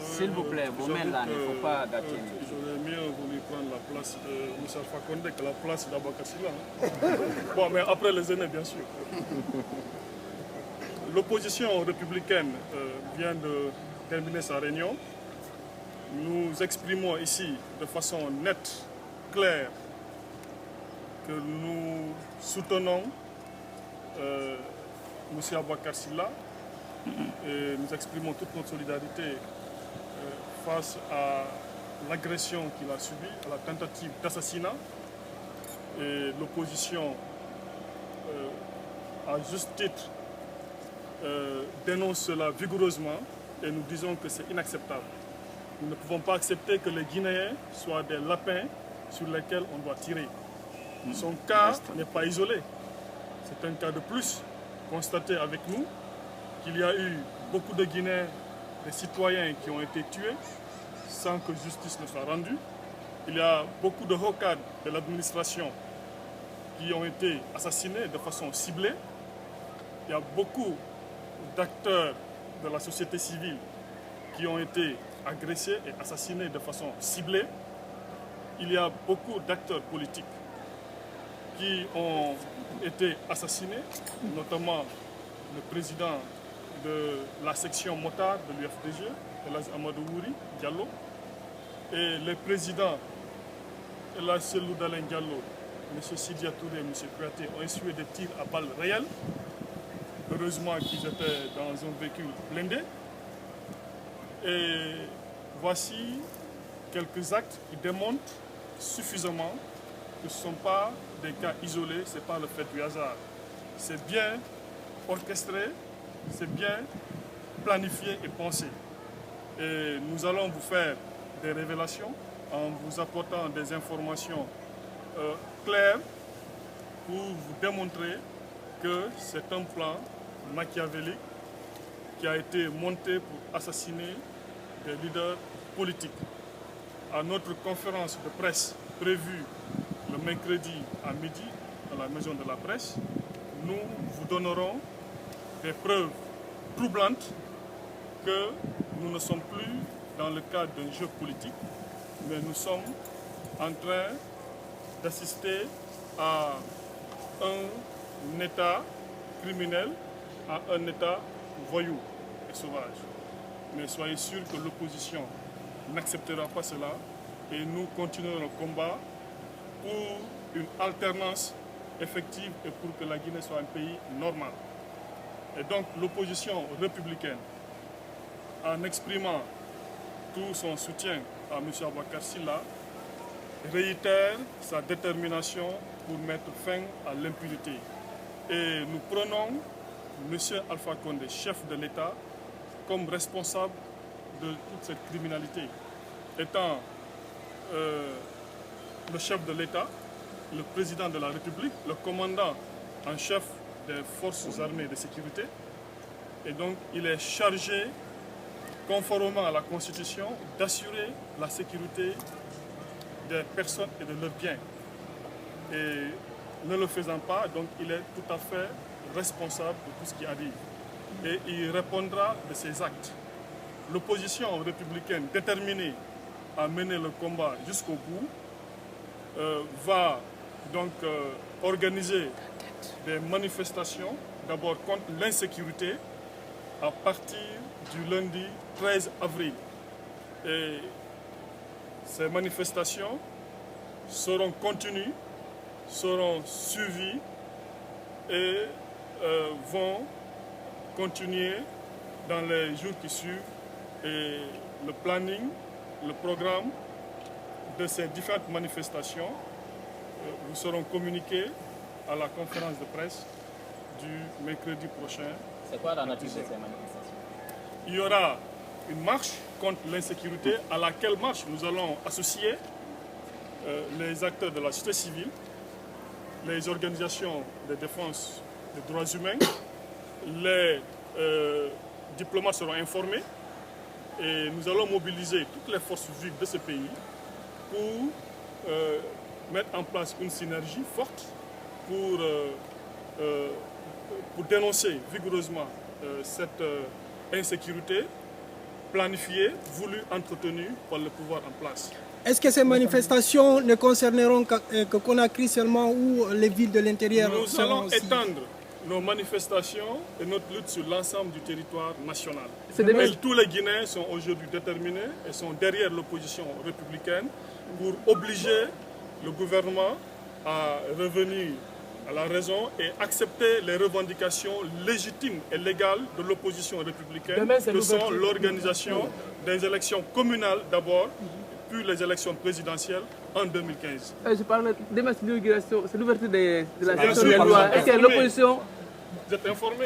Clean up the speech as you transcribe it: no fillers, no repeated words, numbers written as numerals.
S'il vous plaît, vos mains là, il ne faut pas dater. J'aurais mieux voulu prendre la place de Moussa Fakonde que la place d'Abakar Sylla. Bon, mais après les aînés, bien sûr. L'opposition républicaine vient de terminer sa réunion. Nous exprimons ici de façon nette, claire, que nous soutenons M. Abakar Sylla et nous exprimons toute notre solidarité face à l'agression qu'il a subie, à la tentative d'assassinat. Et l'opposition, à juste titre, dénonce cela vigoureusement et nous disons que c'est inacceptable. Nous ne pouvons pas accepter que les Guinéens soient des lapins sur lesquels on doit tirer. Son cas n'est pas isolé. C'est un cas de plus constaté avec nous, qu'il y a eu beaucoup de Guinéens, des citoyens qui ont été tués sans que justice ne soit rendue. Il y a beaucoup de hauts cadres de l'administration qui ont été assassinés de façon ciblée. Il y a beaucoup d'acteurs de la société civile qui ont été agressés et assassinés de façon ciblée. Il y a beaucoup d'acteurs politiques qui ont été assassinés, notamment le président de la section motard de l'UFDG, Elhadji Amadou Wuri Diallo, et les présidents Elhadji Cellou Dalein Diallo, M. Sidia Touré et M. Kouyaté ont essuyé des tirs à balles réelles. Heureusement qu'ils étaient dans un véhicule blindé. Et voici quelques actes qui démontrent suffisamment que ce ne sont pas des cas isolés, ce n'est pas le fait du hasard. C'est bien orchestré, c'est bien planifié et pensé. Et nous allons vous faire des révélations en vous apportant des informations claires pour vous démontrer que c'est un plan machiavélique qui a été monté pour assassiner des leaders politiques. À notre conférence de presse prévue le mercredi à midi à la Maison de la Presse, nous vous donnerons des preuves troublantes que nous ne sommes plus dans le cadre d'un jeu politique, mais nous sommes en train d'assister à un État criminel, à un État voyou et sauvage. Mais soyez sûrs que l'opposition n'acceptera pas cela et nous continuerons le combat pour une alternance effective et pour que la Guinée soit un pays normal. Et donc l'opposition républicaine, en exprimant tout son soutien à M. Abakar Sylla, réitère sa détermination pour mettre fin à l'impunité. Et nous prenons M. Alpha Condé, chef de l'État, comme responsable de toute cette criminalité. Étant le chef de l'État, le président de la République, le commandant en chef des forces armées de sécurité. Et donc, il est chargé, conformément à la Constitution, d'assurer la sécurité des personnes et de leurs biens. Et ne le faisant pas, donc, il est tout à fait responsable de tout ce qui arrive. Et il répondra de ses actes. L'opposition républicaine déterminée à mener le combat jusqu'au bout va donc organiser des manifestations, d'abord contre l'insécurité, à partir du lundi 13 avril. Et ces manifestations seront continues, seront suivies et vont continuer dans les jours qui suivent. Et le planning, le programme de ces différentes manifestations vous seront communiqués à la conférence de presse du mercredi prochain. C'est quoi la nature de ces manifestations? Il y aura une marche contre l'insécurité à laquelle marche nous allons associer les acteurs de la société civile, les organisations de défense des droits humains, les diplomates seront informés et nous allons mobiliser toutes les forces vives de ce pays pour mettre en place une synergie forte pour dénoncer vigoureusement cette insécurité planifiée, voulue, entretenue par le pouvoir en place. Est-ce que ces manifestations ne concerneront que Conakry seulement ou les villes de l'intérieur? Nous allons étendre nos manifestations et notre lutte sur l'ensemble du territoire national. Et tous les Guinéens sont aujourd'hui déterminés et sont derrière l'opposition républicaine pour obliger le gouvernement à revenir à la raison et accepter les revendications légitimes et légales de l'opposition républicaine, que sont l'organisation des élections communales d'abord, puis les élections présidentielles en 2015. Je parle de c'est l'ouverture de la Bien session sûr, des lois. Est-ce que l'opposition... Vous êtes informé?